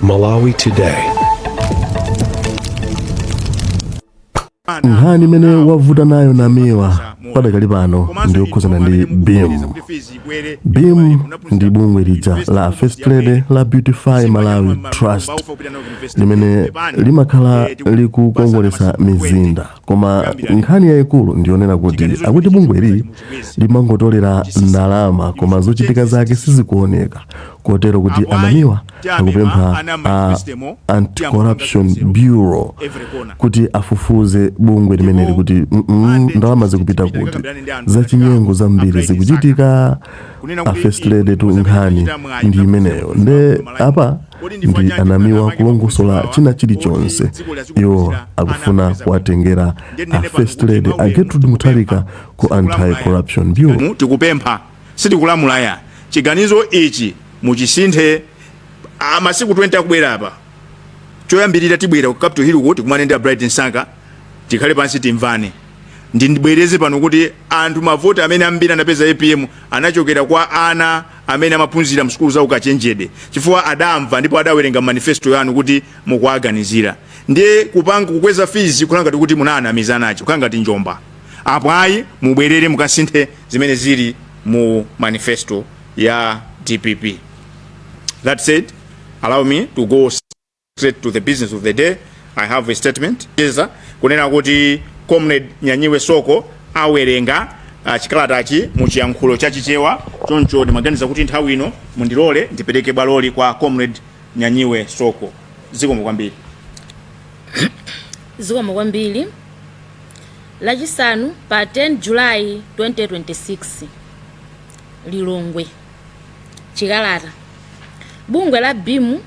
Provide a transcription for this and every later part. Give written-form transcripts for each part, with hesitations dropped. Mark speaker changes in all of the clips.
Speaker 1: Malawi Today.
Speaker 2: Nkhani imene wavuta nayo Namiwa padakali pano ndi yokhuzana ndi BIM. BIM ndi bungwe lija la First Lady la Beautify Malawi Trust limene limakhala likukongolesa mizinda. Koma nkhani yayikulu ndiyonena kuti akuti bungweli limangotolera ndalama koma zochitika zake sizikuoneka. Kotero kuti Namiwa akupempha Anti-Corruption Bureau kuti afufuze bungwe limeneli kuti ndalama zikupita kuti zachinyengo zambiri zikuchitika. First Lady tu nkhani ndi imeneyo nde apa ndi Namiwa kulongosola china chilichonse iwo akufuna kuwatengera First Lady Getrude Mutharika ku Anti-Corruption Bureau.
Speaker 3: Tikupempha sitikulamulaya chiganizo ichi muchisinthe amasiku 20 akubwera apa choyambirira tibwera ku Capitol Hill kuti kumanenda Bright Nsaka tikhale pansi timvane ndibwereze pano kuti anthu mavoti amene ambiri anapeza APM anachokera kwa ana amene amaphunzira msukulu za ukachenjede chifukwa adamva ndipo adawerenga manifesto yanu kuti mukuaganizira ndiye kupanga kukweza fees kulanga kuti munanamiza nacho kulanga ti njomba apo ayi mubwerere mukasinthe zimene zili mu manifesto ya DPP. That said, allow me to go straight to the business of the day. I have a statement. Kunena kuti Comrade Nyanyiwe Soko awerenga chikalatachi muchiyankhulo chachichewa choncho ndimaganiza kuti nthawi ino mundilole ndipereke baloli kwa Comrade Nyanyiwe Soko. Zikomo kwambiri.
Speaker 4: Zikomo kwambiri. Lachisanu pa 10 July 2026 Lilongwe chikalata bungwe la BIM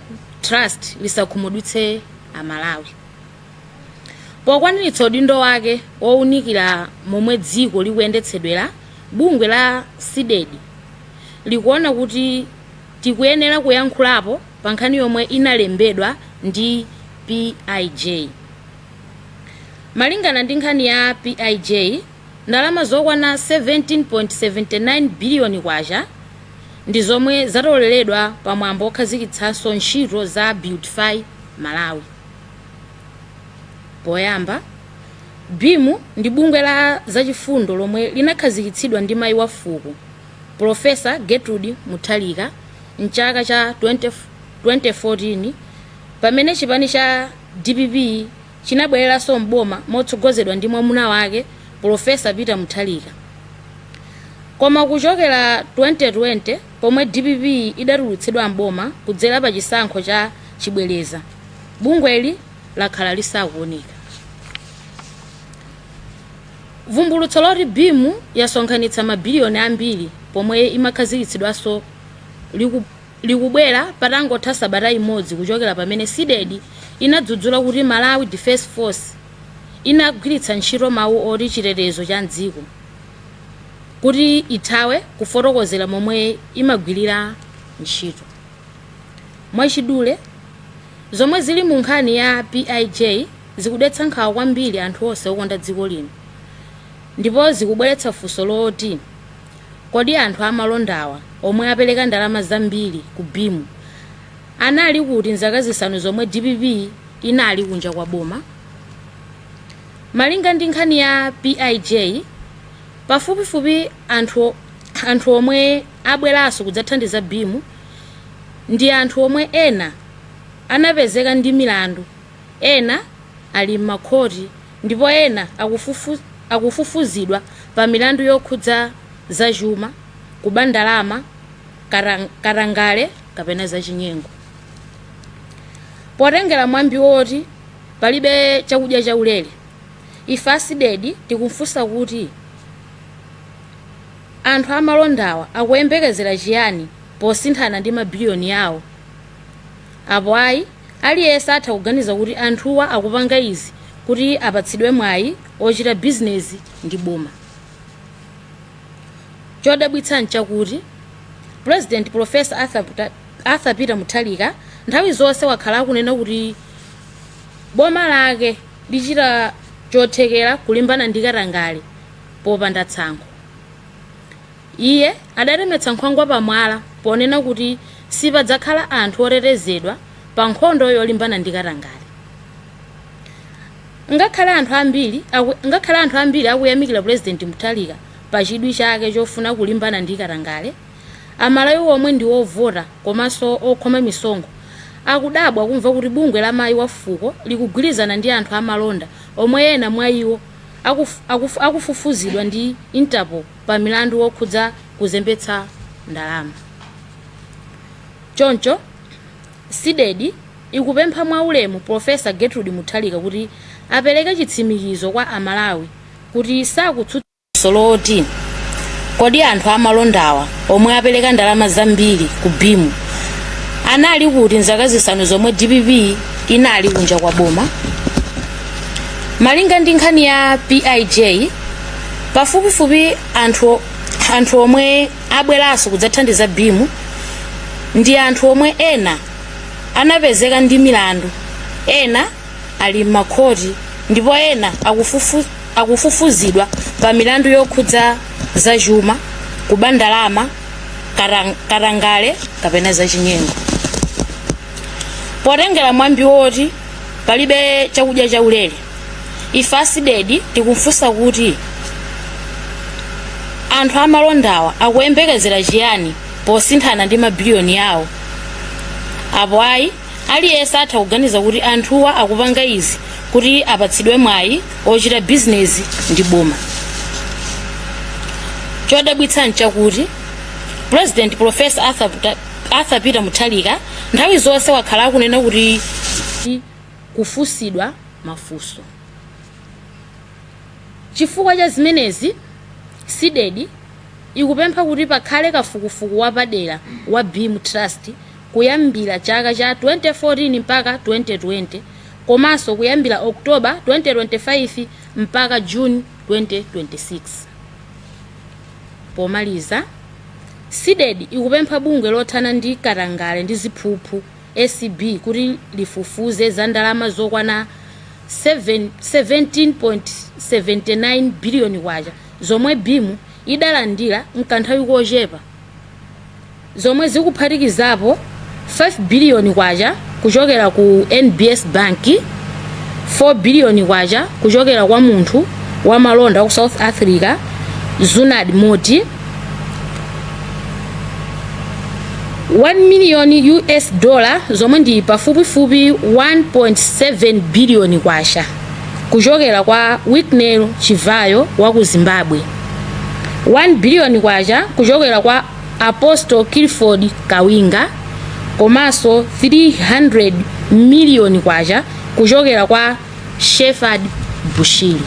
Speaker 4: Trust lisakhumudwitse Amalawi pokwaniritsa udindo wake wowunikira momwe dziko likuyendetsedwera. Bungwe la CDEDI likuona kuti tikuyenera kuyankhulapo pa nkhani yomwe inalembedwa ndi PIJ. Malingana ndi nkhani ya PIJ, ndalama zokwana 17.79 biliyoni kwacha ndi zomwe zatoleredwa pamwambo okhazikitsanso ntchito za Beautify Malawi. Poyamba, BIM ndi bungwe la zachifundo lomwe linakhazikitsidwa ndi mayi wa fuko Professor Getrude Mutharika mchaka cha 2014 pamene chipani cha DPP chinabwereranso mboma motsogozedwa ndi mwamuna wake Professor Peter Mutharika. Koma kuchokera 2020 pomwe DPP idatulutsidwa mboma kudzera pa chisankho cha chibwereza, bungweli lakhala lisakuoneka. Vumbulutso loti BIM yasonkhanitsa mabiliyoni ambiri pomwe imakhazikitsidwanso likubwera patangotha sabata imodzi kuchokera pamene CDEDI inadzudzula kuti Malawi Defense Force inagwiritsa ntchito mawu oti chitetezo cha dziko kuti ithawe kufotokozera momwe imagwirira ntchito. Mwachidule zomwe zili mu nkhani ya PIJ zikudetsa nkhawa kwambiri anthu onse okonda dziko lino ndipo zikubweretsa funso loti kodi anthu amalondawa omwe apereka ndalama zambiri ku BIM anali kuti nzaka zisanu zomwe DPP inali kunja kwa boma. Malinga ndi nkhani ya PIJ, pafupifupi anthu omwe abweranso kudzathandiza BIM ndi anthu omwe ena anapezeka ndi milandu, ena ali m'makhoti ndipo ena akufufuzidwa pa milandu yokhudza zachuma, kuba ndalama, katangale kapena zachinyengo. Potengera mwambi woti palibe chakudya chaulere, ife CDEDI tikumfunsa kuti anthu amalondawa akuyembekezera chiyani posinthana ndi mabiliyoni yawo. Apo ayi aliyense atha kuganiza kuti anthuwa akupanga izi kuti apatsidwe mwayi ochita business ndi boma. Chodabwitsa nchakuti President Professor Arthur Peter Mutharika nthawi zonse wakhala akunena kuti boma lake lichita chothekera kulimbana ndi katangale popanda tsankho. Iye adaremetsa nkhwangwa pamwala ponena kuti sipadzakhala anthu otetezedwa pa nkhondo yolimbana ndi katangale. ngakhale anthu ambiri akuyamikira President Mutharika pa chidwi chake chofuna kulimbana ndi katangale, Amalawi omwe ndi ovota komanso okhoma misonkho akudabwa kumva kuti bungwe la mayi wa fuko likugwirizana ndi anthu amalonda omwe ena mwa iwo akufufuzidwa ndi Interpol pa milandu wokhudza kuzembetsa ndalama. Choncho CDEDI ikupempha mwaulemu Profesa Getrude Mutharika kuti apereke chitsimikizo kwa Amalawi kuti sakutsutsa soloti kodi anthu amalondawa omwe apereka ndalama zambiri ku BIM anali kuti nzaka zisanu zomwe DPP inali kunja kwa boma. Malinga ndi nkhani ya PIJ, pafupifupi anthu omwe abweranso kudzathandiza BIM ndi anthu omwe ena anapezeka ndi milandu, ena ali m'makhoti ndipo ena akufufuzidwa pa milandu yokhudza zachuma, kuba ndalama, katangale kapena zachinyengo. Potengera mwambi woti palibe chakudya chaulere, ife CDEDI tikufunsa kuti anthu amalondawa akuyembekezera chiyani posinthana ndi mabiliyoni yawo. Apo ayi aliyense atha kuganiza kuti anthuwa akupanga izi kuti apatsidwe mwayi ochita bizinesi ndi boma. Chodabwitsa nchakuti President Professor Arthur Peter Mutharika nthawi zonse wakhala akunena kuti kufusidwa mafunso. Chifukwa cha zimenezi, CDEDI ikupempha kuti pakhale kafukufuku wapadera wa BIM Trust kuyambira chaka cha 2014 mpaka 2020 komanso kuyambira Oktoba 2025 mpaka June 2026. Pomaliza, CDEDI ikupempha bungwe lothana ndi katangale ndi ziphuphu ACB kuti lifufuze za ndalama zokwana 17.79 biliyoni kwacha zomwe BIM idalandira mkanthawi kochepa, zomwe zikuphatikizapo 5 biliyoni kwacha kuchokera ku NBS Bank, 4 biliyoni kwacha kuchokera kwa munthu wa malonda ku South Africa Zunad Moti, $1 million zomwe ndi pafupifupi 1.7 biliyoni kwacha kuchokera kwa Wicknell Chivayo wa ku Zimbabwe, 1 biliyoni kwacha kuchokera kwa Apostle Kilford Kawinga, komanso 300 miliyoni kwacha kuchokera kwa Shepherd Bushiri.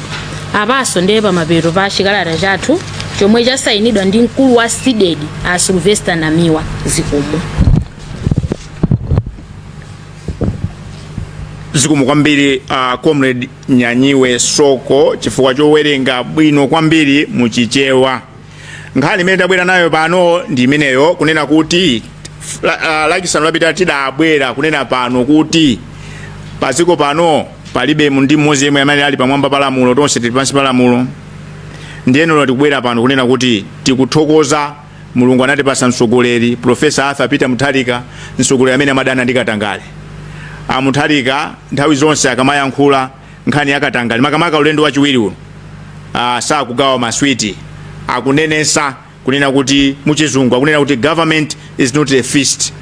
Speaker 4: Apaso ndiye pamapeto pa chikalata chathu chomwe chasayinidwa ndi mkulu wa CDEDI a Silvester Namiwa zikomo.
Speaker 3: Zikomo kwambiri Comrade Nyanyiwe Soko chifukwa chowerenga bwino kwambiri muchichewa. Nkhani imene tabwera nayo pano ndi imeneyo kunena kuti lakisano lapita tidabwera kunena pano kuti paziko pano palibe ndi mmodzi yemwe amene ali pamwamba pa lamulo, tonse tili pansi pa lamulo. Ndiyeno tikubwera pano kunena kuti tikuthokoza Mulungu anatipasa mtsogoleri Profesa Arthur Peter Mutharika, mtsogoleri amene amadana ndi katangale. Mutharika nthawi zonse akamayankhula nkhani yakatangale makamaka ulendo wachiwiri uno sakugawa maswiti, akunenesa kunena kuti muchizungu akunena kuti government is not a feast.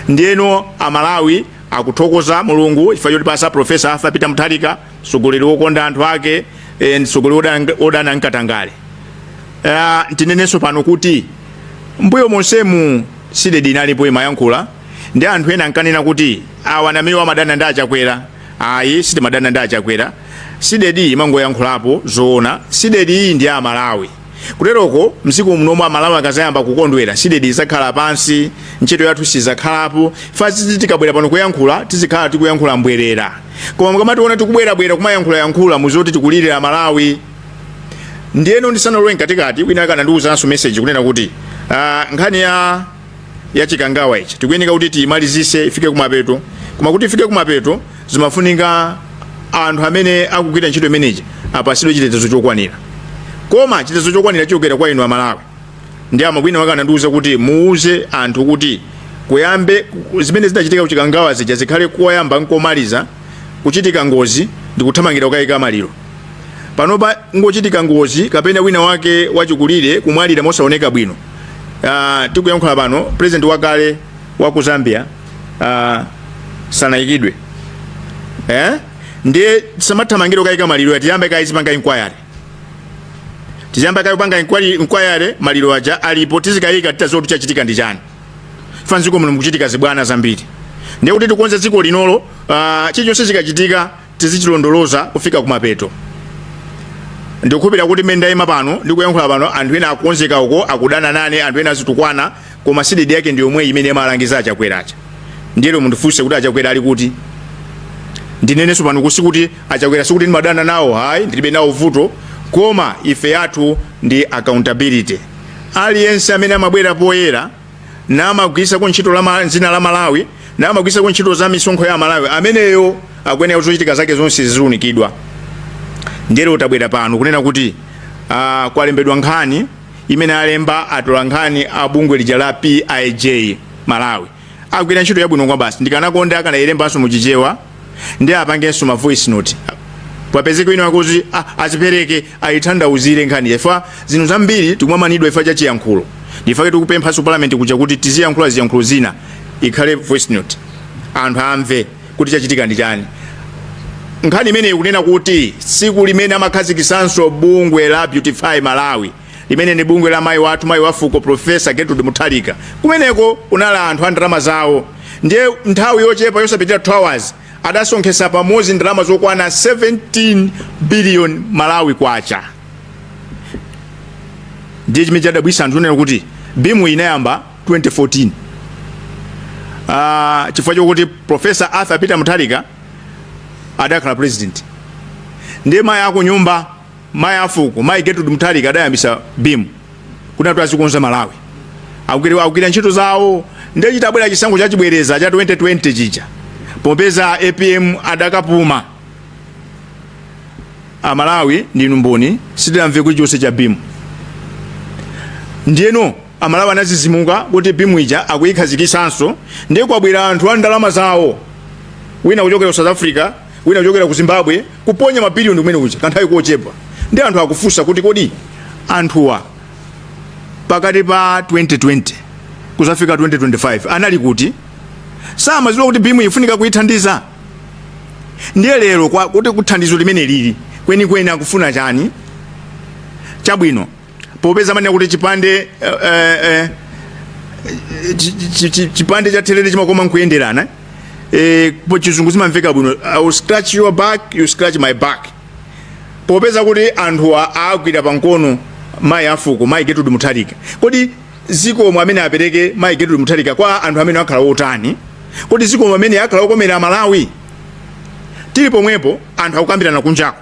Speaker 3: Ndiyeno Amalawi akuthokoza Mulungu chifukwa chotipasa Profesa Arthur Peter Mutharika, mtsogoleri wokonda anthu ake, mtsogoleri odana nkatangale. Tinenenso pano kuti mbuyo monsemu CDEDI inalipo imayankhula ndi anthu ena ankanena kuti awa Namiwa madana ndi achakwera. Ayi siti madana ndi achakwera. CDEDI imangoyankhulapo zoona. CDEDI ndi Amalawi. Kuteroko msiku mnoma Amalawi akazayamba kukondwera CDEDI isakhala pansi, ntchito yathu sizakhalapo. Fazi tikabwera pano kuyankhula tizikhala tikuyankhula mbwerera. Koma mukamationa tikubwera kumayankhula muzoti tikulirira Amalawi. Ndiyeno ndisanalowe katikati wina akanandiwuzanso message kunena kuti nkhani ya chikangawa ichi tikuyeneka kuti tiyimalizise ifike kumapeto. Koma kuti ifike kumapeto zimafunika anthu amene akugwira ntchito imeneyi apasidwe chitetezo chokwanira. Koma chitetezo chokwanira chokera kwa inu Amalawi. Ndi amakwina akanandiwuza kuti muuze anthu kuti kuyambe zimene zinachitika kuchikangawa zija zikhale koyamba nkomaliza kuchitika ngozi ndikuthamangira kukayika maliro. Panopa ngochitika ngozi kapena wina wake wachikulire kumwalira mosaoneka bwino. Tikuyankhula pano president wakale wa ku Zambia Amangidwe. Ndiye samathamangira kukayika maliro atiyambe kayizipanga inquiry. Tiyamba kayipanga inquiry maliro aja alipo tizikayika titazotu chachitika ndi chani. Fanziko muno mukuchitika zibwana zambiri. Ndiye kuti tikonza dziko linolo chilichonse chikachitika tizichilondoloza kufika kumapeto. Ndikupira kuti menda ima pano ndikuyankhula pano anthu ena akonzeka uko akudana nane anthu ena azitukwana koma CDEDI yake ndi yomwe imene amalangiza achakweracha. Ndiye mundifunse kuti achakwera ali kuti ndinenenso pano kuti achakwera sikuti ndimadana nawo hayi ndilibe nawo vuto koma ife yathu ndi accountability. Aliyense amene amabwera poyera na amagwisa ku ntchito la dzina la Malawi na amagwisa ku ntchito za misonkho ya Malawi ameneyo akwenera kuzochitika zake zonse zizunikidwa. Ndiye utabwera pano kunena kuti kwalembedwa nkhani imene alemba atola nkhani a bungwe lija la PIJ Malawi. Agwira ntchito yabwino kwa basi ndikanakonda akanayilembanso muchichewa ndi apangenso ma voice note. Papezeko ino akuti azipereke ayithandauzire nkhani yefa zino zambiri tikumwamanidwa ifa cha chiyankhulo. Ndifake tikupempha su parliament kuja kuti tiziyankhula ziyankhulo zina ikhale voice note. Anthu amve kuti chachitika ndi chani. Nkhani imene ikunena kuti siku limene amakhazikisanso bungwe la Beautify Malawi limene ndi bungwe la mayi wathu mayi wafuko Professor Getrude Mutharika. Kumeneko unala anthu a ndalama zawo. Ndiye nthawi yochepa yosapitira 2 hours adasonkhesa pamodzi ndalama zokwana 17 billion Malawi kwacha. Ndiye chimene chadabwisa anthu unena kuti bimu inayamba 2014. Chifukwa chokuti Professor Arthur Peter Mutharika adakhala president. Ndiye mayi akunyumba mayi afuko mayi Getrude Mutharika adayambisa bimu kuti anthu azikonza Malawi. Akugwira ntchito zawo ndiye chitabwera chisankho chachibwereza cha 2020 chija. Popeza APM adakapuma Malawi ndi mboni sitinamve kuti chonse cha bimu. Ndiyeno Malawi anazizimuka kuti bimu ija akuyikhazikisanso ndiye kwabwera anthu a ndalama zawo. Wina kuchokera South Africa, wina kuchokera ku Zimbabwe kuponya mabiliyoni kumene kuja kanthawi kochepa. Ndiye anthu akufunsa kuti kodi anthuwa pakati pa 2020 kuzafika 2025 anali kuti samaziwa kuti bimu ifunika kuyithandiza. Ndiye lero kuti kuthandizo limene lili kweni akufuna chani chabwino popeza manena kuti chipande cha telele chimakoma nkuyenderana po chizungu zimamveka bwino I will scratch your back you scratch my back. Popeza kuti anthu agwira pankono mayi afuko mayi Getrude Mutharika kodi ziko mwamene apereke mayi Getrude Mutharika kwa anthu amene akhala otani kodi ziko mwamene akhala okomera Malawi. Tili pomwepo anthu akukambirana kunjako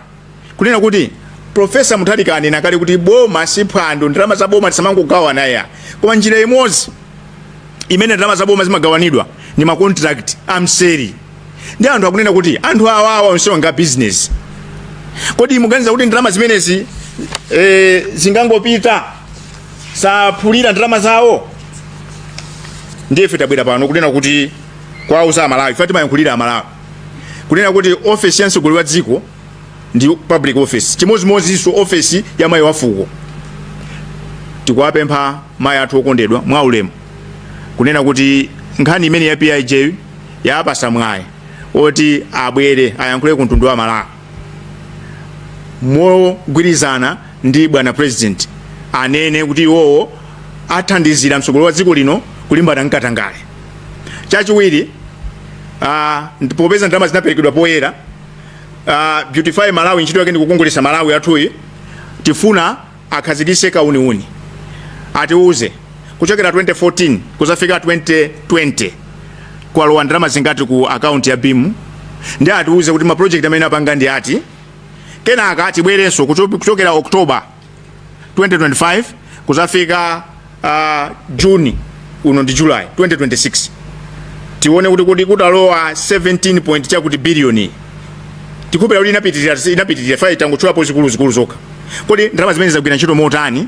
Speaker 3: kunena kuti Professor Mutharika anena kale kuti boma siphwando ndalama za boma tisamangogawana ya koma njira imodzi imene ndalama za boma zimagawanidwa ni ma contract amseri. Ndi anthu akunena kuti anthu awawa onsonga business. Kodi muganiza kuti ndalama zimenezi zingangopita saphulira ndalama zawo. Ndiye ife tabwera pano kunena kuti kwa uza Malawi Fatima yankulira Malawi kunena kuti office ya mtsogoleri wa dziko ndi public office chimozimozi iso office ya mayi wafuko. Tikuwapempha mayi athu okondedwa mwa ulemu kunena kuti nkhani imene ya PIJ yapasa mwayi oti abwere ayankhule ku mtundu wa Malawi mogwirizana ndi bwana president anene kuti iwowo athandizira mtsogoleri wa dziko lino kulimbana mkatangale. Chachiwiri popeza ndalama zinaperekedwa poyera Beautify Malawi ntchito yake ndi kukongolesa Malawi athuyi tifuna akhazikise kauniuni atiuze kuchokera 2014 kuzafika 2020 kwalowa ndalama zingati ku account ya bimu ndi atiuze kuti ma project amene apanga ndi ati kenaka atibwerenso kuchokera October 2025 kuzafika June uno ndi July 2026 tione kuti kutalowa 17 point chakuti billion tikupera kuti inapitirira fight tangu chulapo zikulu zokha. Kodi ndalama zimene zagwira ntchito motani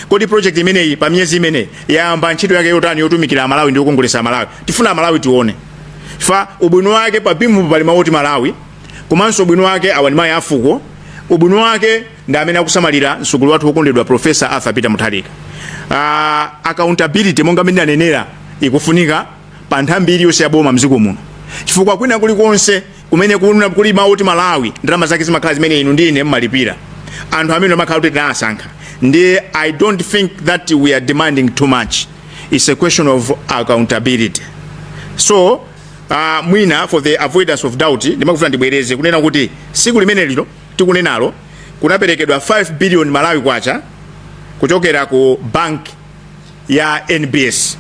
Speaker 3: kodi project imeneyi pa miyezi imeneyi yayamba ntchito yake yotani yotumikira Amalawi ndi yokongolesa Amalawi. Tifuna Amalawi tione fa ubwino wake pa BIM pali mauti Malawi, komanso ubwino wake awani mayi afuko, ubwino wake ndi amene akusamalira msukulu wathu wokondedwa Professor Arthur Peter Mutharika. Accountability monga mmene anenera ikufunika pa nthambi iliyonse ya boma mdziko muno, chifukwa kwina kulikonse kumene kuli mauti Malawi ndalama zake zimakhala zimene inu ndine mmalipira anthu amene amakhala kuti tinasankha. Ndi I don't think that we are demanding too much. It's a question of accountability. So mwina for the avoidance of doubt ndimakufuna ndibwereze kunena kuti siku limene lino tikunenalo kunaperekedwa 5 billion Malawi kwacha kuchokera ku bank ya NBS,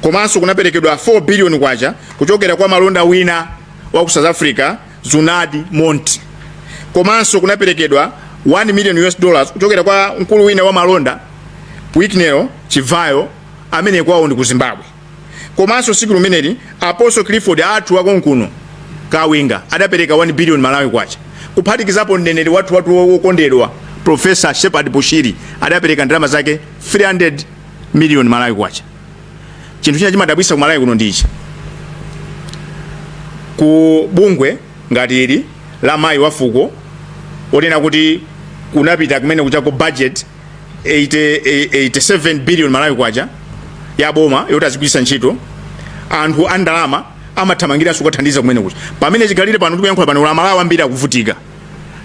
Speaker 3: komanso kunaperekedwa 4 billion kwacha kuchokera kwa malonda wina wa ku South Africa Zunadi Monti, komanso kunaperekedwa $1 million kuchokera kwa mkulu wina wa malonda Wiknero Chivayo amene kwawo ndi ku Zimbabwe. Komanso siku limeneli Apostle Clifford athu wakonkuno Kawinga adapereka 1 billion Malawi kwacha, kuphatikizapo mneneri wathu wokondedwa Professor Shepard Bushiri adapereka ndalama zake 300 million Malawi kwacha. Chinthu china chimadabwisa ku Malawi kuno ndichi, ku bungwe ngati ili la mayi wafuko onena kuti kunapita kumene kuchako budget 87 billion Malawi kwacha ya boma yoti azigwisa ntchito, anthu andalama amathamangira sukuthandiza kumene kucha. Pamene chigalire pano tikuyankhula pano la Malawi ambiri akuvutika,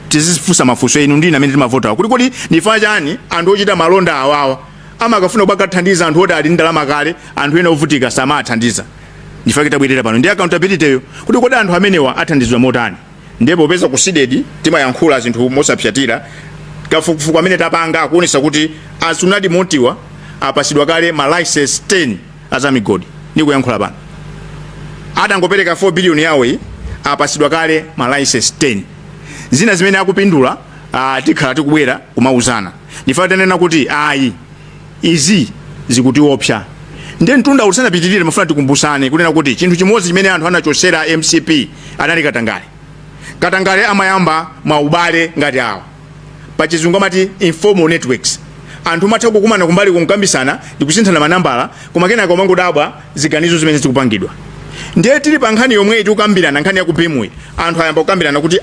Speaker 3: tizifusa mafunso inu ndina amene timavota kuti kodi ndifa chani anthu ochita malonda awawa amakafuna kubakathandiza anthu oti ali ndalama kale, anthu ena ovutika samathandiza. Ndifa kitabwirira pano ndi accountability yo kuti kodi anthu amenewa athandizwa motani. Ndipo peza ku CDEDI timayankhula zinthu mosapyatira, kafukufuku amene tapanga akuonesa kuti asunadi motiwa apasidwa kale ma license 10 azamigodi. Ndikuyankhula pano atangopereka 4 billion yawo apasidwa kale ma license 10. Zina zimene akupindula tikhala tikubwera kumauzana. Ndifa tanena kuti ayi izi zikutiopsa. Ndiye mtunda usanapitirire mafuna tikumbusane kunena kuti chinthu chimodzi chimene anthu anachosera MCP anali Katangale. Katangale amayamba maubale ngati awa. Pa chizungu amati informal networks. Anthu matha kukumana kumbali kumkambisana ndikusinthana manambala koma kenaka omangodabwa ziganizo zimene zikupangidwa. Ndiye tili pa nkhani yomwe tikukambirana nkhani ya kubimwe anthu ayamba kukambirana kuti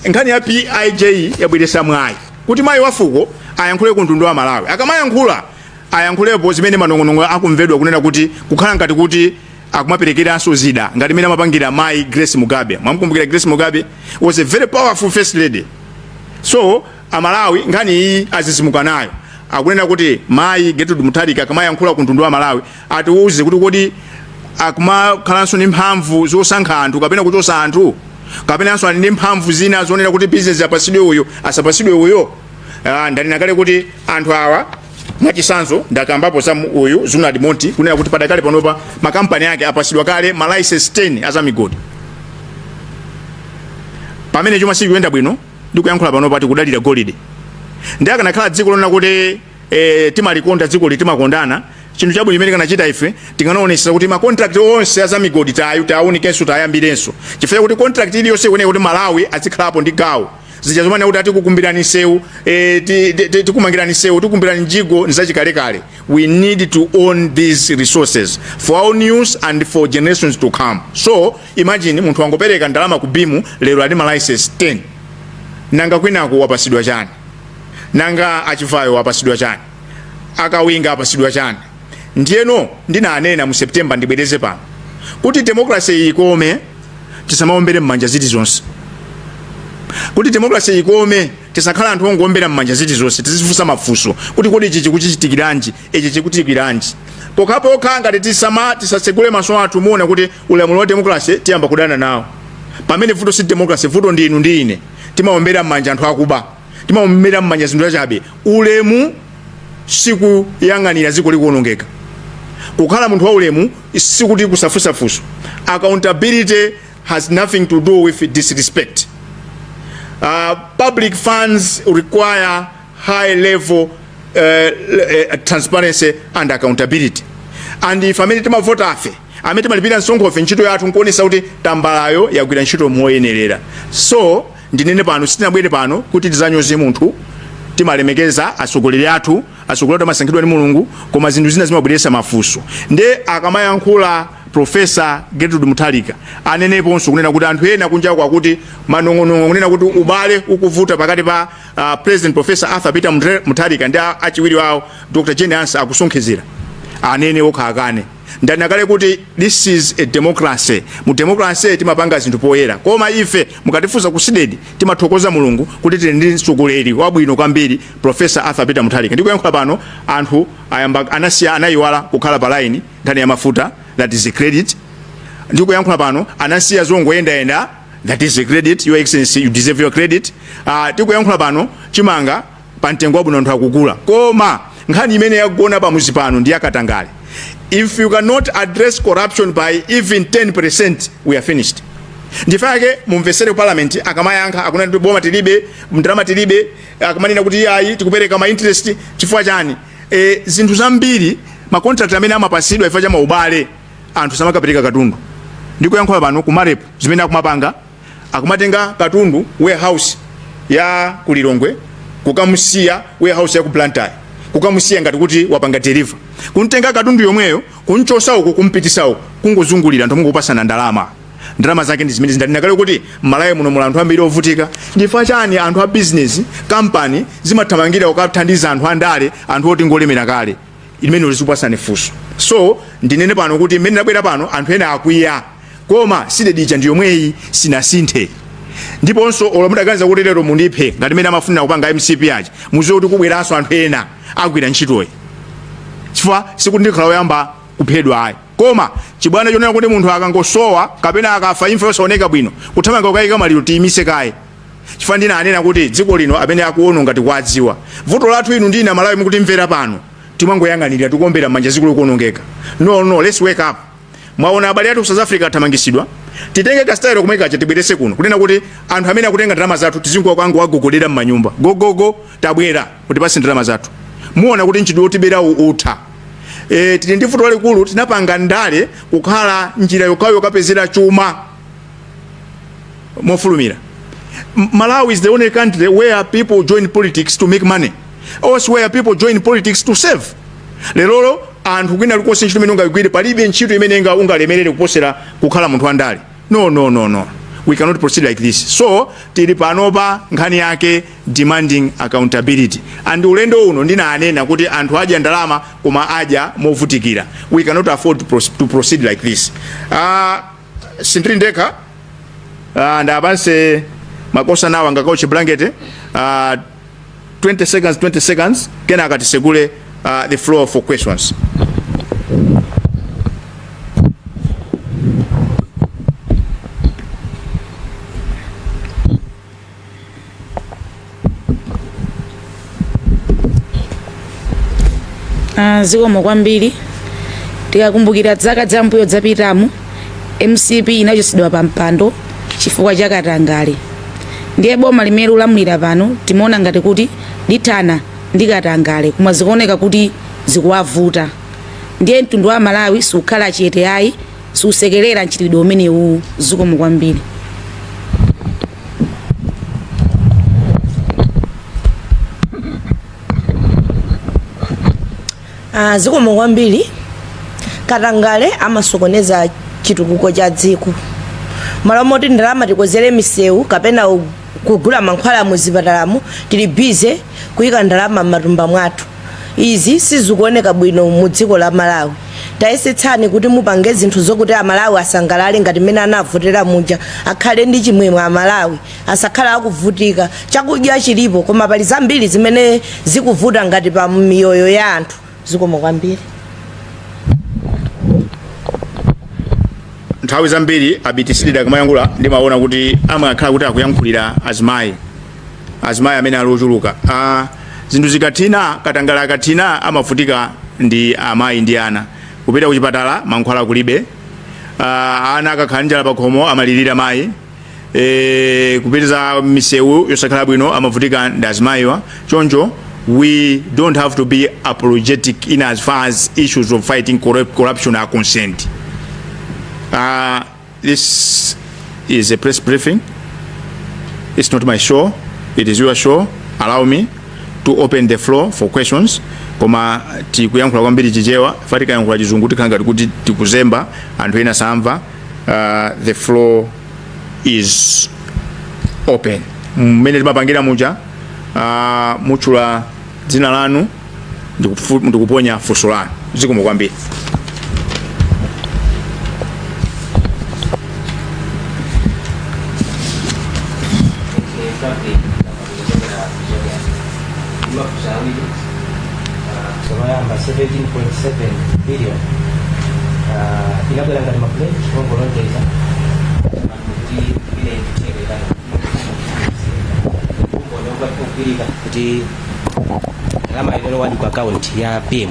Speaker 3: nkhani ya PIJ yabweresa mwayi kuti mayi wafuko ayankhule ku mtundu wa Malawi. Akamayankhula ayankhulepo zimene manong'onong'o akumvedwa kunena kuti kukhala ngati kuti akumaperekeranso zida ngati mene amapangira mayi Grace Mugabe. Mwamkumbukira Grace Mugabe was a very powerful first lady. So Amalawi nkhani iyi azizimuka nayo akunena kuti mayi Getrude Mutharika akamayankhula ku mtundu wa Malawi atiuze kuti kodi akumakhalanso ndi mphamvu zosankha anthu kapena kuchosa anthu kapenanso ali ndi mphamvu zina zonena kuti business apasidwe uyo asapasidwe uyo. Ndanena kale kuti anthu awa mwachisanzo ndakambapo za uyu Zunadi Monti kunena kuti padakale panopa makampani yake apasidwa kale ma license 10 azamigodi. Pamene chuma sikuyenda bwino ndikuyankhula panopa tikudalira golide. Ndiye akanakhala dziko lona kuti timalikonda dziko litimakondana chinthu chabwino chimene kanachita ife tikanaonesa kuti ma contract onse azamigodi taawunikenso tayambirenso chifukwa kuti contract iliyonse kunena kuti Malawi azikhalapo ndi gawo zija zomwe kuti atikukumbirani sewu tikumangirani sewu tikukumbirani njigo nzachikalekale. We need to own these resources for our news and for generations to come. So imagine munthu wangopereka ndalama ku BIM lero ali ma license 10 nanga kwinako wapasidwa chani, nanga achivayo wapasidwa chani, akawinga apasidwa chani. Ndiyeno ndinanena mu September ndibwereze pano kuti democracy ikome tisamaombere mmanja ziti zonse. Kuti democracy ikome tisakhala anthu ongombera mmanja ziti zonse, tizifusa mafunso kuti kodi ichi chikuchitikiranji ichi chikutikiranji. Pokapoka ngati tisasegule maso athu muone kuti ulamuliro wa democracy tiyamba kudana nawo. Pamene vuto si democracy, vuto ndi inu ndi ine. Timaombera mmanja anthu akuba, timaombera mmanja zinthu zachabe. Ulemu siku yang'anira ziko likuonongeka. Kukhala munthu wa ulemu sikuti kusafusa fuso. Accountability has nothing to do with disrespect. Public funds require high level transparency and accountability. And if amene timavota afe amene timalipira msonkho ofe ntchito yathu nkuonesa kuti tambalayo yagwira ntchito moyenerera. So ndinene pano sitinabwere pano kuti tizanyoze munthu timalemekeza atsogoleri athu, atsogoleri amasankhidwa ndi Mulungu, koma zinthu zina zimabweretsa mafunso. Nde akamayankhula Professor Getrude Mutharika aneneponso kunena kuti anthu ena kunja kwakuti manong'onong'o kunena kuti ubale ukuvuta pakati pa President Professor Arthur Peter Mutharika ndi achiwiri wawo Dr. Jane Ansa akusonkhezera anene okhakane. Ndanakale kuti this is a democracy. Mu democracy timapanga zinthu poyera. Koma ife mukatifuza ku CDEDI timathokoza Mulungu kuti tili ndi mtsogoleri wabwino kwambiri Professor Arthur Peter Mutharika. Ndikuyankhula pano anthu ayamba anasiya anayiwala kukhala pa line nthani ya mafuta, that is a credit. Ndikuyankhula pano anasiya zongoyenda that is a credit. Your Excellency, you deserve your credit. Ndikuyankhula pano chimanga pa mtengo wabwino anthu akugula. Koma nkhani imene yakugona pa muzi pano ndi yakatangale. If you cannot address corruption by even 10%, we are finished. Ndifake mumvesere parliament akamayankha akuna ndi boma tilibe, mdrama tilibe, akamanena kuti ayi tikupereka ma interest chifukwa chani. Zinthu zambiri ma contract amene amapasidwa ifa chama ubale anthu samakapereka katundu. Ndikuyankhula pano ku Marep zimene akumapanga akumatenga katundu warehouse ya kulilongwe kukamusiya warehouse ya ku Blantyre kukamusiya ngati kuti wapanga deliver. Kuntenga katundu yomweyo kunchosa uko kumpitisa uko kungozungulira anthu mungopasana ndalama zake ndi zimene ndinakale kuti Malawi muno mula anthu ambiri ovutika. Ndifa chani anthu a business company zimathamangira ukathandiza anthu andale anthu oti ngolemera kale imene ulizipasane fuso. So ndinene pano kuti mmene nabwera pano anthu ena akwiya koma CDEDI ndi yomweyi sinasinthe. Ndiponso olamudaganiza kuti lero mundiphe ngati mmene amafunira kupanga MCP yaje muziwe kuti kubweranso anthu ena agwira ntchitoyi. Chifukwa sikuti ndikhala oyamba kuphedwa ayi. Koma chibwana chonena kuti munthu akangosowa kapena akafa imfa yosaoneka bwino kuthamanga ukayika maliro tiyimise kaye. Chifukwa ndina anena kuti dziko lino amene akuona ngati kwadziwa. Vuto lathu inu ndina Malawi mukuti mvera pano timangoyang'anira tikuombera manja zikulu kuonongeka. No, let's wake up. Mwaona abale athu ku South Africa athamangitsidwa. Titenge kastayiro kumwe kacha tibwerese kuno. Kunena kuti anthu amene akutenga ndalama zathu tizingo kwangu wagogodera m'manyumba. Gogogo tabwera kuti pasi ndalama zathu. Muona kuti nchidwe otibera utha. Tili ndi vuto lalikulu tinapanga ndale kukhala njira yokayo kapezera chuma mofulumira. Malawi is the only country where people join politics to make money. Also where people join politics to save. Lero anthu kwina likosi ntchito imene ungagwire palibe ntchito imene ungalemerere kuposera kukhala munthu wandale. No. We cannot proceed like this. So tili panopa nkhani yake demanding accountability. And ulendo uno ndina anena kuti anthu aja ndalama koma aja movutikira. We cannot afford to proceed like this. Sintri ndeka ndapanse makosa nawo ngakauche blanket 20 seconds kena akatisegule the floor for questions.
Speaker 1: Zikomo kwambiri tikakumbukira zaka zambuyo zapitamu MCP inachosidwa pa mpando chifukwa cha katangale. Ndiye boma limene ulamulira pano timaona ngati kuti lithana ndi katangale koma zikuoneka kuti zikuwavuta. Ndiye mtundu wa Malawi sukhala chete ayi susekerera nchitidwe umenewu. Zikomo kwambiri.
Speaker 5: Zikomo kwambiri katangale amasokoneza chitukuko cha dziko. Malo moti ndalama tikozere misewu kapena kugula mankhwala muzipatalamu tili bize kuyika ndalama m'matumba mwathu. Izi sizikuoneka bwino mu dziko la Malawi. Tayesetsani kuti mupange zinthu zokuti Malawi asangalale ngati mmene anavutira muja akhale ndi chimwemwe Malawi asakhala akuvutika. Chakudya chilipo koma pali zambiri zimene zikuvuta ngati pa miyoyo ya anthu. Zikomo kwambiri.
Speaker 3: Nthawi zambiri abitisidida akamayangula ndimaona kuti amakhala kuti akuyankhulira azimayi amene ali ochuluka. Zinthu zikathina katangala akathina amavutika ndi amayi ndi ana. Kupita kuchipatala mankhwala kulibe. Ana akakhala njala pakhomo amalirira mayi. Kupita misewu yosakhala bwino amavutika ndi azimayiwa. Choncho we don't have to be apologetic in as far as issues of fighting corruption are concerned. This is a press briefing. It's not my show. It is your show. Allow me to open the floor for questions koma tikuyankhula kwambiri chichewa fatika yankhula chizungu tikhanga kuti tikuzemba anthu ena samva. The floor is open. Mmene timapangira muja mutchula dzina lanu ndikuponya funso lanu. Zikomo kwambiri.
Speaker 6: Somayamba 17.7 billion inakwera ngati mapuleti ongolonjeza kuti ile ikuchekeka kumbonekupirika kuti ndalama ilero wadi ku account ya BIM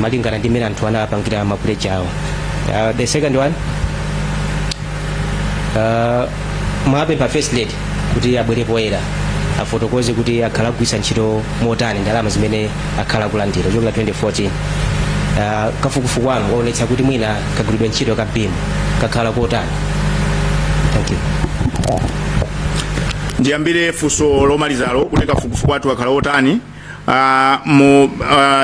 Speaker 6: malingana ndi mmene anthu anapangira mapuleti awo. The second one mwapempha first lady kuti abwere poyera afotokoze kuti akhala kugwisa ntchito motani ndalama zimene akhala kulandira chokera 2014. Kafukufuku wanu waonetsa kuti mwina kagwiridwe ntchito ka BIM kakhala kotani. Thank you.
Speaker 3: Ndiyambire funso lomalizalo kuti kafukufuku athu akhala otani. Mu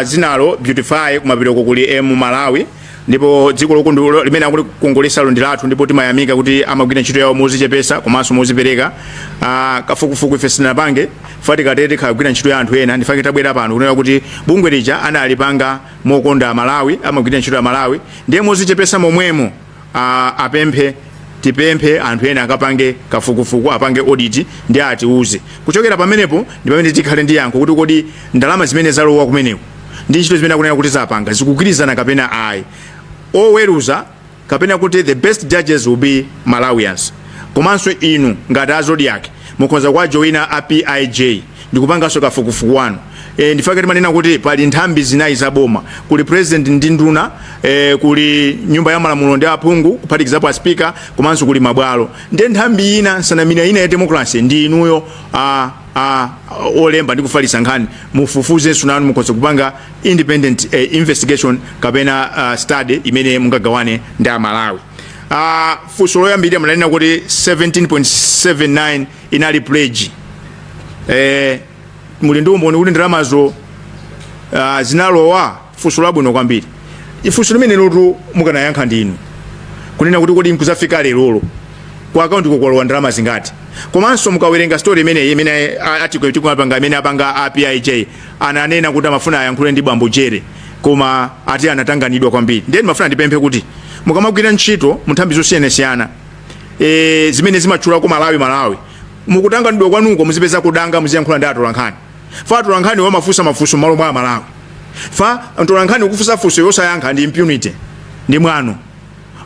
Speaker 3: zinalo Beautify kumapitoko kuli mu Malawi ndipo dziko lokundo limene akuli kongolesa londi lathu ndipo timayamika kuti amagwira ntchito yawo mozichepesa komanso mozipereka. Kafukufuku ife sinapange fatika tete kagwira ntchito ya anthu ena ndifake tabwera pano kunena kuti bungwe lija analipanga mokonda Malawi amagwira ntchito ya Malawi ndiye mozichepesa momwemo. Tipemphe anthu ena akapange kafukufuku apange audit ndi atiuze kuchokera pamenepo ndi pamene tikhale ndi yankho kuti kodi ndalama zimene zalowa kumeneko ndi ntchito zimene akunena kuti zapanga zikugwirizana kapena ayi. Oweruza kapena kuti the best judges will be Malawians. Komanso inu ngati azodiac mukhoza kwa joina APIJ ndikupanganso kafukufuku wanu. Ndifake timanena kuti pali nthambi zinayi zaboma kuli president ndi nduna, kuli nyumba ya malamulo ndi aphungu kuphatikizapo a speaker komanso kuli mabwalo. Ndi nthambi ina nsanamira ina ya democracy ndi inuyo olemba ndi kufalisa nkhani mufufuzenso nanu mukhoza kupanga independent investigation kapena study imene mungagawane ndi Malawi. Funso loyambirira mnanena kuti 17.79 inali pledge. Muli ndi umboni kuti ndalamazo zinalowa. Funso labwino kwambiri. Ifunso limene lotu mukanayankha ndinu kunena kuti kodi mkuzafika lero ku account kokwalowa ndalama zingati. Komanso mukawerenga story imene article tikumapanga imene apanga APIJ ananena kuti amafuna ayankhule ndi Bambo Jere koma ati anatanganidwa kwambiri. Ndiye mafuna ndipemphe kuti mukamagwira ntchito mu nthambi zosiyanasiyana zimene zimatchula ku Malawi mukutanganidwa kwanuko muzipeza kudanga muziyankhula ndi atolankhani. Fa atolankhani mafuso malo mwa Malawi. Fa atolankhani ukufusa fuso yosayankha ndi impunity ndi mwano.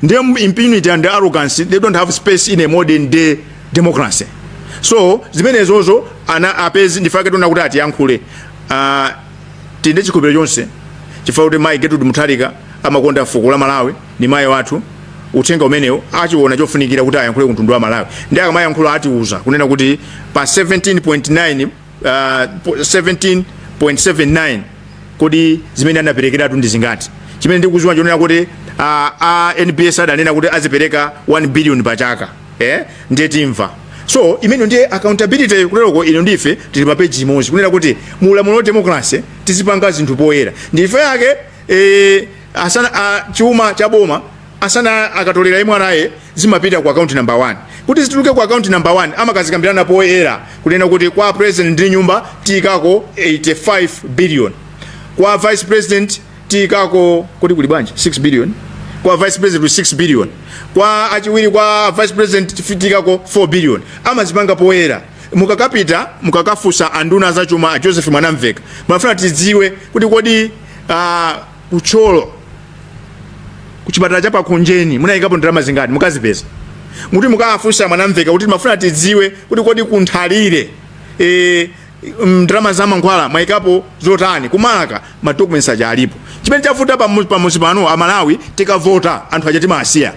Speaker 3: Ndi impunity and arrogance, they don't have space in a modern day democracy. So zimene zozo ana apezi ndifake tona kuti atiyankhule. Tinde chikopero chonse chifukwa kuti mai Getrude Mutharika amakonda fuko la Malawi ni mai wathu uthenga umenewo achiona chofunikira kuti ayankhule kuntundu wa Malawi. Ndi akamayankhula atiuza kunena kuti pa 17.79 kodi zimene anaperekeratu ndi zingati. Chimene ndikuziwa chonena kuti NPS adanena kuti azipereka 1 billion pa chaka. Ndiye timva. So imene ndiye accountability kulero ino ndife tili pa page imodzi kunena kuti mu ulamulo wa democracy tizipanga zinthu poyera. Ndife yake asana chuma cha boma asana akatolera imwe anaye zimapita ku account number 1. Kuti zituluke ku account number 1 amakazikambirana poyera kunena kuti kwa president ndi nyumba tikako 85 billion. Kwa vice president tikako kuti kuli bwanji 6 billion. Kwa vice president 6 billion. Kwa achiwiri kwa vice president tikako 4 billion. Amazipanga poyera. Mukakapita mukakafusa anduna za chuma Joseph Mwanamveka. Mafuna tidziwe kuti kodi kucholo kuchipatala chapa kunjeni munayikapo ndalama zingati mukazipeza. Muti mukafusa Mwanamveka kuti mafuna tidziwe kuti kodi kunthalire ndalama za mankhwala mwayikapo zotani kumalaka ma documents aja alipo. Chimene chafuta pamuzi pano Amalawi tikavota anthu aja timasiya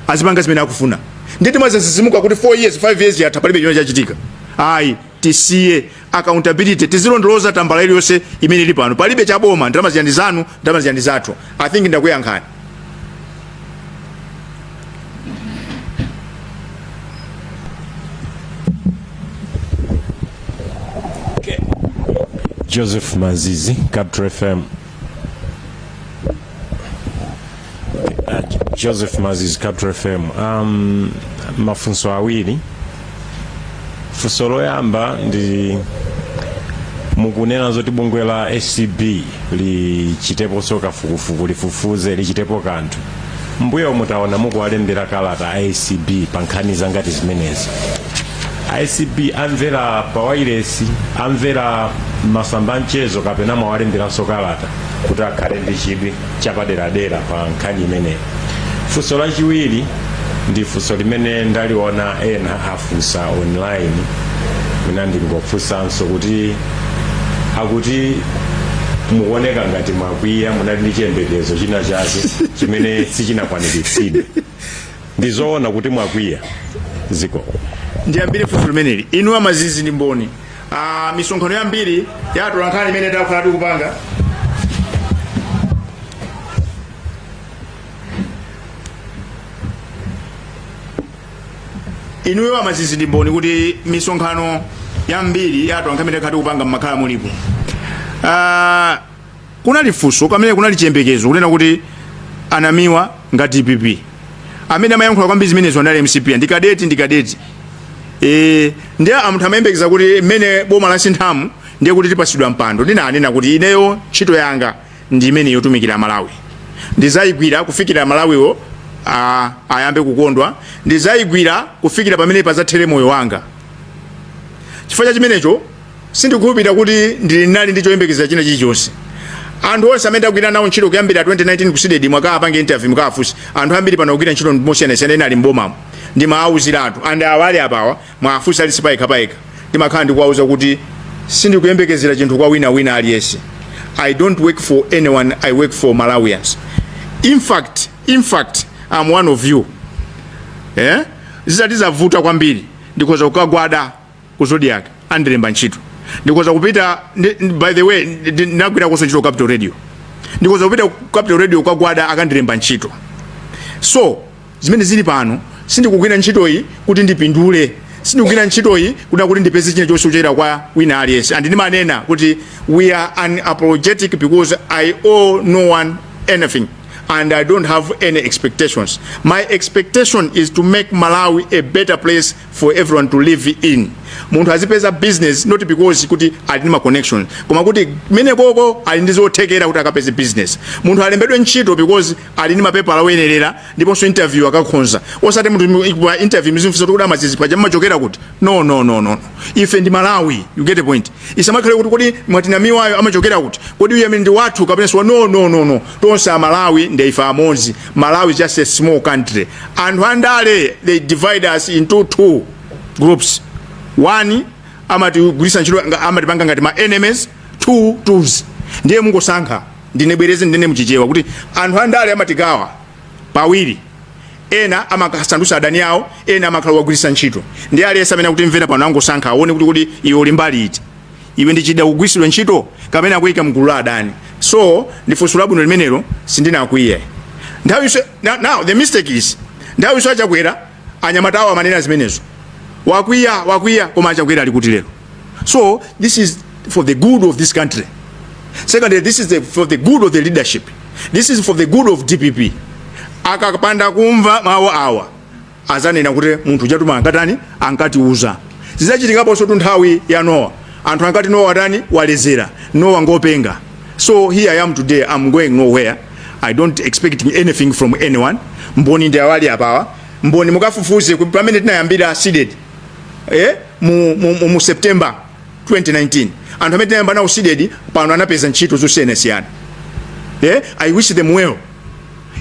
Speaker 3: azipanga zimene akufuna. Nditi mazasizimuka kuti 4 years 5 years yatha palibe chimene chachitika. Ayi tisiye accountability tizilondoloza tambala iliyonse imene ili pano palibe chaboma ndalama ziyandi zanu ndalama ziyandi zathu. I think ndakuyankhani.
Speaker 7: Joseph Mazizi, Capital FM. Joseph Mazizi, Capital FM. Mafunso awiri. Funso loyamba ndi mukunena zoti bungwe la SCB lichitepo kafukufuku lifufuze lichitepo kanthu. Mbuyo mutaona mukuwalembera kalata ACB pa nkhani zangati zimenezi. ICB amvera pawairesi, amvera masamba mchezo kapena mawalembera sokalata kuti akhale ndi chidwi chapaderadera pa nkhani imeneyi. Funso lachiwiri ndi funso limene ndaliona ena afunsa online, mina ndingofunsanso kuti akuti mukuoneka ngati mwakwiya, munali ndi chiyembekezo china chake chimene sichinakwaniritsidwe. Ndizoona kuti mwakwiya ziko.
Speaker 3: Ndiyambire funso limeneli. Inu Mazizi ndi mboni. Misonkhano yambiri yatola nkhani imene takhala tikupanga. Inu Mazizi ndi mboni kuti misonkhano yambiri yatola nkhani imene takhala tikupanga mmakhala mulipo. Kunali funso kamene kunali chiyembekezo kunena kuti Namiwa ngati DPP. Amene amayankhula kwambiri zimenezo anali MCP ndikadeti. Ndiye amutha mayembekeza kuti mmene boma la Sinthamu ndiye kuti tipasidwa mpando. Ndinanena kuti ineyo ntchito yanga ndi imene yotumikira Malawi. Ndizayigwira kufikira Malawiwo ayambe kukondwa. Ndizayigwira kufikira pamene pazathere moyo wanga. Chifukwa cha chimenecho sindikukhulupirira kuti ndinali ndi choyembekeza china chilichonse. Anthu onse amene ndagwira nawo ntchito kuyambira 2019 ku CDEDI mwaka apange interview mukafusi. Anthu ambiri pano kugwira ntchito mosiyanasiyana ena ali mbomamo. Ndimaawuzira anthu ande awali apawa mwafusa ali sipaika. Ndimakhala ndikuwauza kuti sindikuyembekezera chinthu kwa wina aliyense. I don't work for anyone, I work for Malawians. In fact, I'm one of you. Zizavuta kwambiri ndikoza kukagwada ku Zodiac andilemba ntchito. Ndikoza kupita, by the way, ndagwira koso ntchito Capital Radio. Ndikoza kupita Capital Radio kukagwada akandilemba ntchito. So, zimene zili pano sindikugwira ntchito iyi kuti ndipindule. Sindikugwira ntchito iyi kuti ndipeze china chosochera kwa wina aliyense. And ndimanena kuti we are unapologetic because I owe no one anything. And I don't have any expectations. My expectation is to make Malawi a better place for everyone to live in. Muntu azipeza business not because kuti alina connection. Koma kuti mene boko alindizothekera kuti akapeze business. Muntu alembedwe ntchito because alina mapepa alawenerera ndiponso interview akakhonza. Osati muntu interview mizimfusa kuti Mazizi paja machokera kuti. No. Ife ndi Malawi, you get the point. Isamakhale kuti mwati Namiwa ayo amachokera kuti. Kodi uye ndi wathu kapena so no. Tonse Malawi ndeifa amonzi. Malawi is just a small country. And handale they divide us into two groups. One, amati gulisa ntchito amati panga ngati ma enemies. Two, tools. Ndiye mungosankha ndinebwereze ndine muchichewa kuti anthu andale amatigawa pawiri. Ena amakasandusa adani yawo, ena amakhala wagulisa ntchito. Ndiye aliyesa amene kuti mvera pano angosankha aone kuti iwe uli mbali iti. Iwe ndichida kugwisidwa ntchito kapena kuyika mgulu la adani. So ndifunso labwino limenelo sindinakwiya. Now the mistake is ndawi so achakwera anyamatawa amanena zimenezo. Wakwiya koma achakwera ali kuti lero. So this is for the good of this country. Secondly, this is for the good of the leadership. This is for the good of DPP. Akapanda kumva mawu awa azanena kuti munthu chatuma ankatani ankatiuza. Zizachitika so nthawi ya Noah. Anthu ankati Noah atani walezera. Noah ngopenga. So here I am today, I'm going nowhere. I don't expect anything from anyone. Mboni ndi awali apawa. Mboni mukafufuze pamene tinayambira CDEDI. Mu September 2019. Anthu amene tinayamba nawo CDEDI pano anapeza ntchito zosiyanasiyana. I wish them well.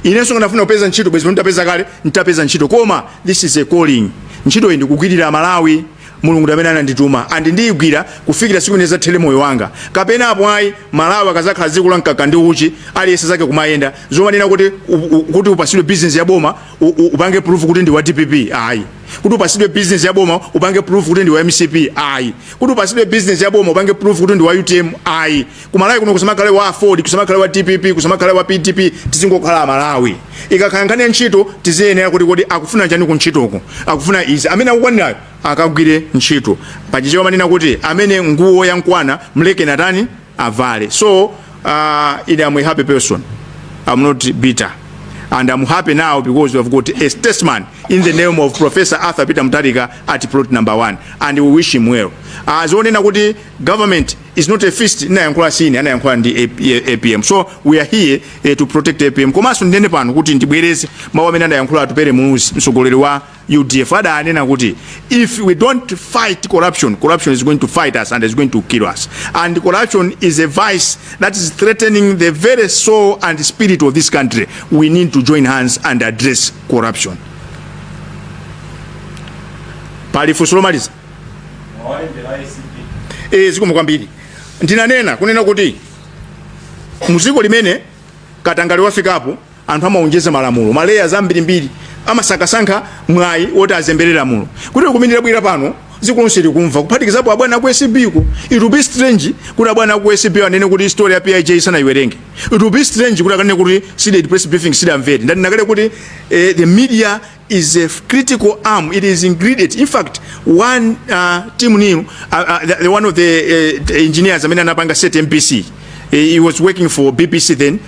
Speaker 3: Inenso nafuna kupeza ntchito bwezi ndapeza kale, nitapeza ntchito koma this is a calling. Ntchito iyi ndikugwirira Malawi. Mulungu amene anandituma andi ndiyigwira kufikira siku ineza tele moyo wanga. Kapena apo ayi Malawi akazakhala dziko la mkaka ndi uchi aliyesa zake kumayenda. Zomanena kuti upasidwe business ya boma upange proof kuti ndi wa DPP ayi. Kuti upasidwe business ya boma upange proof kuti ndi wa MCP ayi. Kuti upasidwe business ya boma upange proof kuti ndi wa UTM ayi. Kumalawi kuno kusamakale wa Ford, kusamakale wa DPP, kusamakale wa PTP tizingokhala Malawi. Ikakhankane ntchito tiziyenera kuti akufuna njani ku ntchitoko. Akufuna izi amene akukwanirayo akagwire ntchito. Pachichewa manena kuti amene nguwo ya nkwana mleke natani avale. So I'm a happy person. I'm not bitter. And I'm happy now because we have got a statesman in the name of Professor Arthur Peter Mutharika at plot number 1. And we wish him well. As only the government is not a fist na yankula sini ana yankula ndi APM. So we are here to protect APM. Komanso ndene pano kuti ndibwereze mawamene na yankula atupere msogolero wa UDF. Ada anena kuti if we don't fight corruption, corruption is going to fight us and is going to kill us. And corruption is a vice that is threatening the very soul and spirit of this country. We need to join hands and address corruption. Pali fusolomaliza. Zikomo kwambiri. Ndinanena kunena kuti muziko limene Katangale wafikapo anthu amaonjeza malamulo maleya zambirimbiri amasakasankha mwayi woti azemberera mulo kuti kuminira bwira pano ziko lonse likumva kuphatikizapo abwana ku SCB ku it will be strange kuti abwana ku SCB anene kuti story ya PIJ sana iwerenge. It will be strange kuti akanene kuti CDEDI press briefing sidamvere ndani nakale kuti the media is a critical arm. It is ingredient. In fact, one team new, one of the engineers, I mean, anapanga set MPC. He was working for BBC then.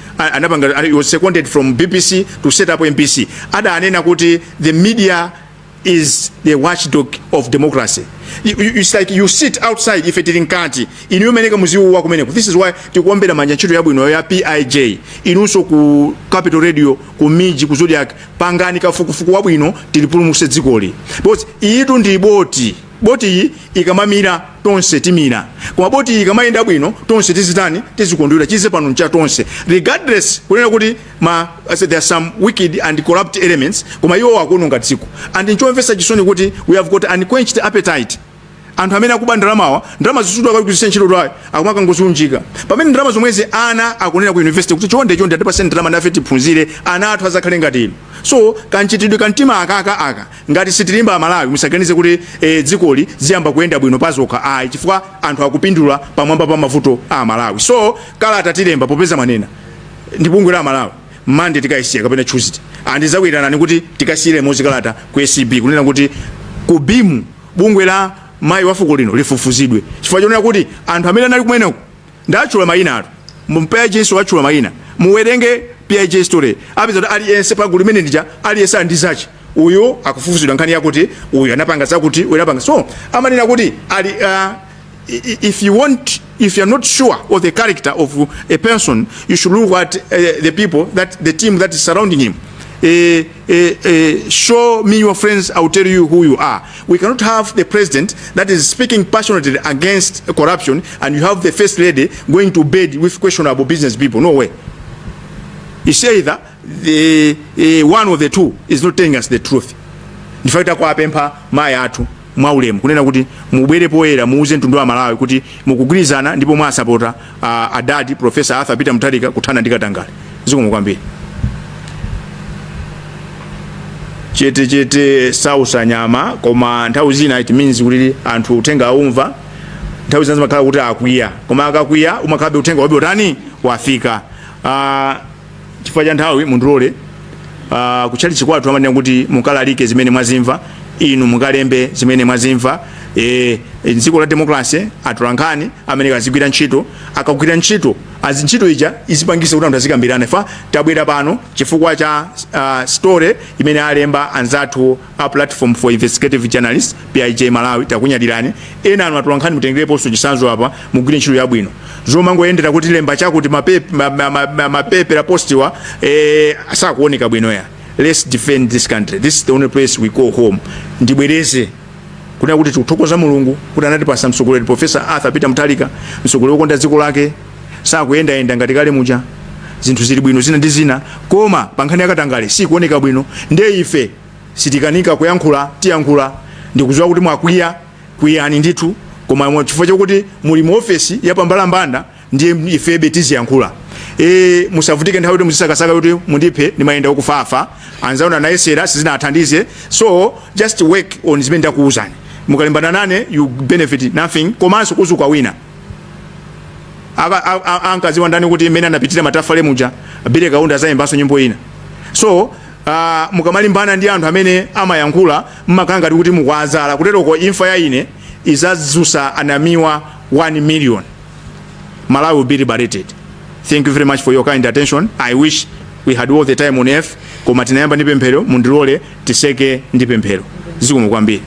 Speaker 3: He was seconded from BBC to set up MPC. Ada anena kuti the media is the watchdog of democracy. It's like you sit outside if it didn't count. Inu meneka muziwu wako meneko. This is why tikuombera manja ntchito yabwino ya PIJ. Inunso ku Capital Radio, ku Miji, ku Zodiac, pangani kafukufuku wabwino tilipulumuse dzikoli. Because itu ndi boti. Boti iyi ikamamira tonse timira. Koma boti iyi ikamayenda bwino tonse tizitani tizikondwera chize pano ncha tonse. Regardless kunena kuti there are some wicked and corrupt elements koma iwo akunonga dziko. And nchomvesa chisoni kuti we have got unquenched appetite. Anthu amene akuba ndalama zisudu akakuzisa ntchito lwayo akumaka ngosunjika. Pamene ndalama zomwezi ana akunena ku university kuti chonde atipa ndalama nafe tiphunzire ana athu azakhale ngati ino. So kanchitidwe kantima aka ngati sitilimba Malawi musaganize kuti dzikoli ziyamba kuyenda bwino pazokha chifukwa anthu akupindula pamwamba pa mavuto a Malawi. So kala atatilemba popeza manena ndi bungwe la Malawi mande tikayisiya kapena Tuesday andizawirana kuti tikasiyire mozikalata ku SCB kunena kuti ku bimu bungwe la mayi wafuko lino lifufuzidwe chifukwa chonena kuti anthu amene anali kumeneko ndachula mayina atu PIJ so achula mayina muwerenge PIJ story apeza kuti aliyense pa gulu limene ndija aliyense andizachi uyo akufufuzidwa nkhani yakuti uyo anapanga zakuti uyo anapanga. So amanena kuti if you are not sure of the character of a person, you should look at the team that is surrounding him. Show me your friends, I'll tell you who you are. We cannot have the president that is speaking passionately against corruption and you have the first lady going to bed with questionable business people. No way. It's either one of the two is not telling us the truth. In fact, akwapempha maya athu mwaulemu kunena kuti mubwere poera muuze mtundu wa Malawi kuti mukugwirizana ndipo mwasapota adadi Professor Arthur Peter Mutharika kuthana ndi Katangale. Zikomo kwambiri. Chete sausa nyama koma nthawi zina it means kuti anthu utenga aumva nthawi zina zimakhala kuti akwiya koma akakwiya umakhabe utenga wabe utani wafika. Chifukwa cha nthawi mundulole kuchali chikwatu amanena kuti mukalalike zimene mwazimva inu mukalembe zimene mwazimva. Dziko la democracy atulankhani amene kazigwira ntchito akagwira ntchito ntchito ija izipangisa kuti anthu azikambirana. Fa tabwera pano chifukwa cha story imene alemba anzathu a platform for investigative journalism PIJ Malawi takunyadilani ena anu atulankhani mutengereponso chisanzo apa mugwire ntchito yabwino zomangoyendera kuti lemba chakuti mapepe postiwa asakuoneka bwino ya. Let's defend this country. This is the only place we call home. Ndibwereze kuna kuti tukuthokoza Mulungu kuti anatipasa mtsogoleri Professor Arthur Peter Mutharika mtsogoleri wokonda dziko lake sakuyenda ngati kale muja zinthu zili bwino zina ndi zina koma pankhani ya Katangale sikuoneka bwino ndiye ife sitikanika kuyankhula tiyankhula ndikuziwa kuti mwakuyani ndithu koma chifukwa chakuti muli mu office ya pambalambanda ndiye ifebe tiziyankhula. Musavutike nthawi kuti muzisakasaka kuti mundiphe ndimayenda okufafa anzaona nayesera sizina athandize. So just work on zimene ndakuuzani mukalimbana nane you benefit nothing komanso kuzuka wina ankaziwa ndani kuti imene anapitira matafale muja bile kaunda zayimbanso nyimbo ina. So mukamalimbana ndi anthu amene amayankhula mmakanga kuti mukwazala kutero ko imfa ya ine izazusa Namiwa 1 million. Malawi will be liberated. Thank you very much for your kind attention. I wish we had all the time on earth. Koma tinayamba ndi pemphero, mundilole tiseke ndi pemphero. Zikomo kwambiri.